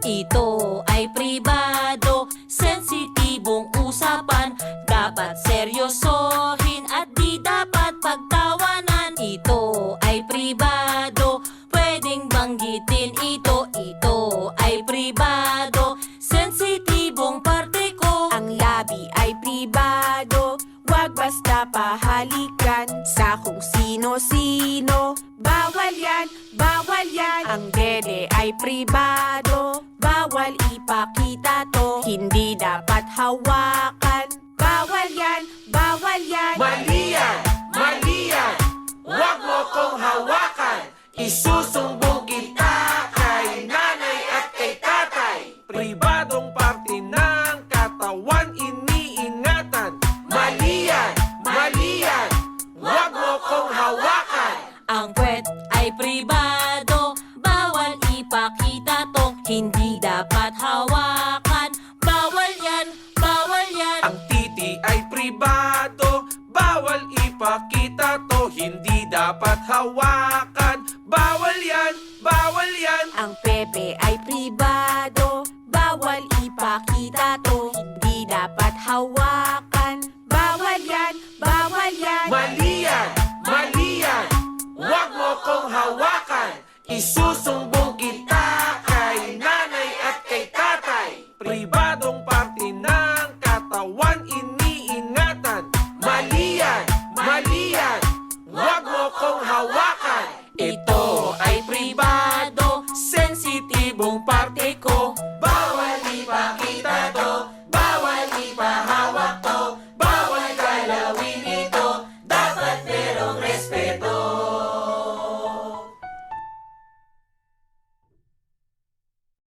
Ito ay pribado, sensitibong usapan. Dapat seryosohin at di dapat pagtawanan. Ito ay pribado, pwedeng banggitin ito. Ito ay pribado, sensitibong parte ko. Ang labi ay pribado, wag basta pahalikan sa kung sino-sino. Bawal yan, bawal yan. Ang dede ay pribado, bawal ipakita to. Hindi dapat hawakan. Bawal yan, bawal yan. Mali yan, mali yan. Huwag mo kong hawakan. Isusumbong kita kay nanay at kay tatay. Pribadong parte ng katawan iniingatan. Mali yan, mali yan. Huwag mo kong hawakan. Ang puwet ay pribado, bawal ipakita to. Hindi dapat hawakan. Bawal yan, bawal yan. Ang titi ay pribado, bawal ipakita to. Hindi dapat hawakan. Bawal yan, bawal yan. Ang pepe ay pribado, bawal ipakita to. Hindi dapat hawakan. Bawal yan, bawal yan. Mali yan, mali yan. Huwag mo kong hawakan. Isusumbong